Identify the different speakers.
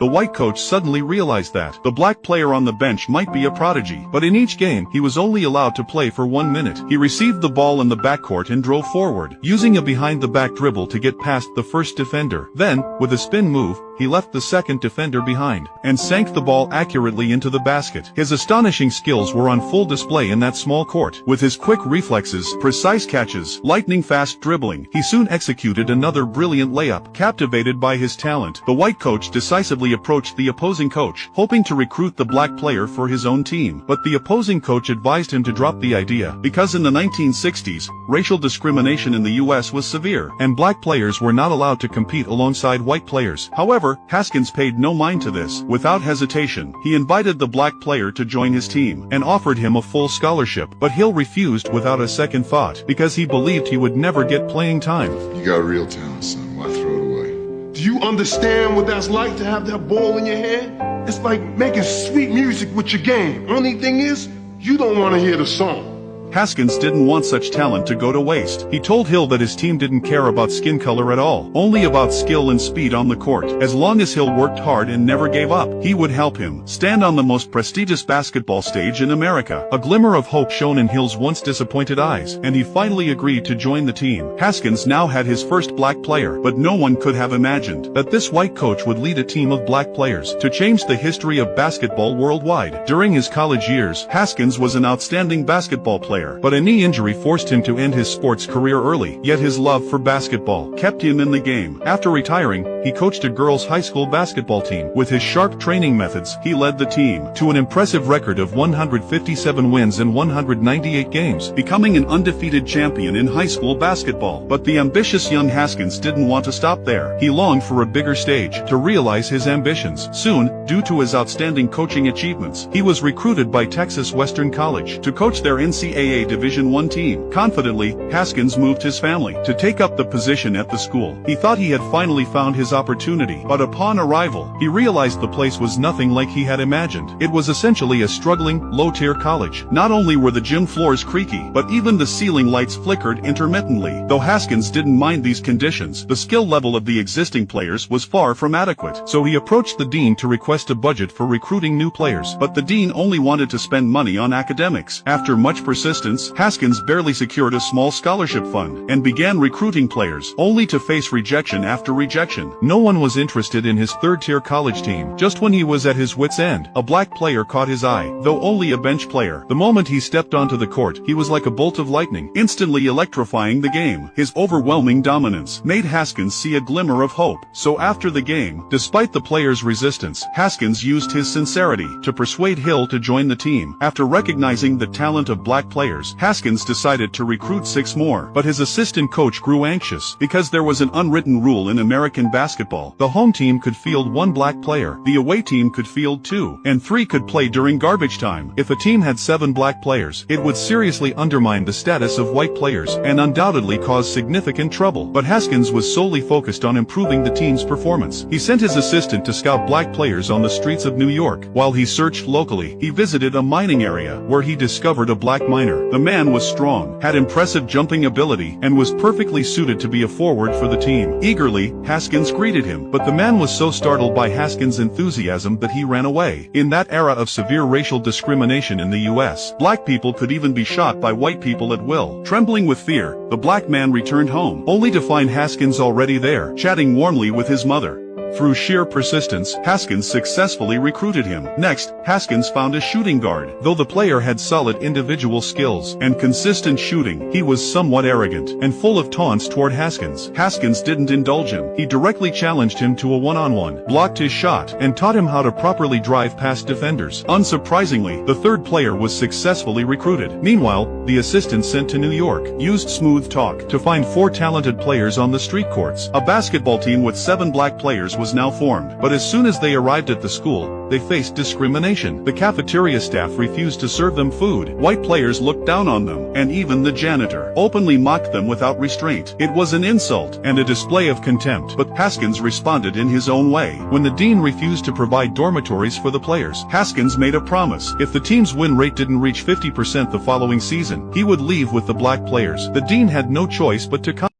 Speaker 1: The white coach suddenly realized that the black player on the bench might be a prodigy, but in each game, he was only allowed to play for 1 minute. He received the ball in the backcourt and drove forward, using a behind-the-back dribble to get past the first defender. Then, with a spin move, he left the second defender behind, and sank the ball accurately into the basket. His astonishing skills were on full display in that small court. With his quick reflexes, precise catches, lightning-fast dribbling, he soon executed another brilliant layup. Captivated by his talent, the white coach decisively approached the opposing coach, hoping to recruit the black player for his own team. But the opposing coach advised him to drop the idea, because in the 1960s, racial discrimination in the US was severe, and black players were not allowed to compete alongside white players. However, Haskins paid no mind to this. Without hesitation, he invited the black player to join his team, and offered him a full scholarship. But Hill refused without a second thought, because he believed he would never get playing time.
Speaker 2: You got real talent, son. Why throw it away?
Speaker 3: Do you understand what that's like to have that ball in your hand? It's like making sweet music with your game. Only thing is, you don't want to hear the song.
Speaker 1: Haskins didn't want such talent to go to waste. He told Hill that his team didn't care about skin color at all, only about skill and speed on the court. As long as Hill worked hard and never gave up, he would help him stand on the most prestigious basketball stage in America. A glimmer of hope shone in Hill's once disappointed eyes, and he finally agreed to join the team. Haskins now had his first black player, but no one could have imagined that this white coach would lead a team of black players to change the history of basketball worldwide. During his college years, Haskins was an outstanding basketball player, but a knee injury forced him to end his sports career early. Yet his love for basketball kept him in the game. After retiring, he coached a girls' high school basketball team. With his sharp training methods, he led the team to an impressive record of 157 wins in 198 games, becoming an undefeated champion in high school basketball. But the ambitious young Haskins didn't want to stop there. He longed for a bigger stage to realize his ambitions. Soon, due to his outstanding coaching achievements, he was recruited by Texas Western College to coach their NCAA Division I team. Confidently, Haskins moved his family to take up the position at the school. He thought he had finally found his opportunity, but upon arrival, he realized the place was nothing like he had imagined. It was essentially a struggling, low-tier college. Not only were the gym floors creaky, but even the ceiling lights flickered intermittently. Though Haskins didn't mind these conditions, the skill level of the existing players was far from adequate. So he approached the dean to request a budget for recruiting new players. But the dean only wanted to spend money on academics. After much persistence, Haskins barely secured a small scholarship fund, and began recruiting players, only to face rejection after rejection. No one was interested in his third-tier college team. Just when he was at his wit's end, a black player caught his eye, though only a bench player. The moment he stepped onto the court, he was like a bolt of lightning, instantly electrifying the game. His overwhelming dominance made Haskins see a glimmer of hope. So after the game, despite the players' resistance, Haskins used his sincerity to persuade Hill to join the team. After recognizing the talent of black players, Haskins decided to recruit 6 more, but his assistant coach grew anxious, because there was an unwritten rule in American basketball. The home team could field 1 black player, the away team could field 2, and 3 could play during garbage time. If a team had 7 black players, it would seriously undermine the status of white players, and undoubtedly cause significant trouble. But Haskins was solely focused on improving the team's performance. He sent his assistant to scout black players on the streets of New York. While he searched locally, he visited a mining area, where he discovered a black miner. The man was strong, had impressive jumping ability, and was perfectly suited to be a forward for the team. Eagerly, Haskins greeted him, but the man was so startled by Haskins' enthusiasm that he ran away. In that era of severe racial discrimination in the US, black people could even be shot by white people at will. Trembling with fear, the black man returned home, only to find Haskins already there, chatting warmly with his mother. Through sheer persistence, Haskins successfully recruited him. Next, Haskins found a shooting guard. Though the player had solid individual skills and consistent shooting, he was somewhat arrogant and full of taunts toward Haskins. Haskins didn't indulge him. He directly challenged him to a one-on-one, blocked his shot, and taught him how to properly drive past defenders. Unsurprisingly, the third player was successfully recruited. Meanwhile, the assistant sent to New York used smooth talk to find 4 talented players on the street courts. A basketball team with 7 black players was now formed, but as soon as they arrived at the school, they faced discrimination. The cafeteria staff refused to serve them food. White players looked down on them, and even the janitor openly mocked them without restraint. It was an insult and a display of contempt, but Haskins responded in his own way. When the dean refused to provide dormitories for the players, Haskins made a promise. If the team's win rate didn't reach 50% the following season, he would leave with the black players. The dean had no choice but to come.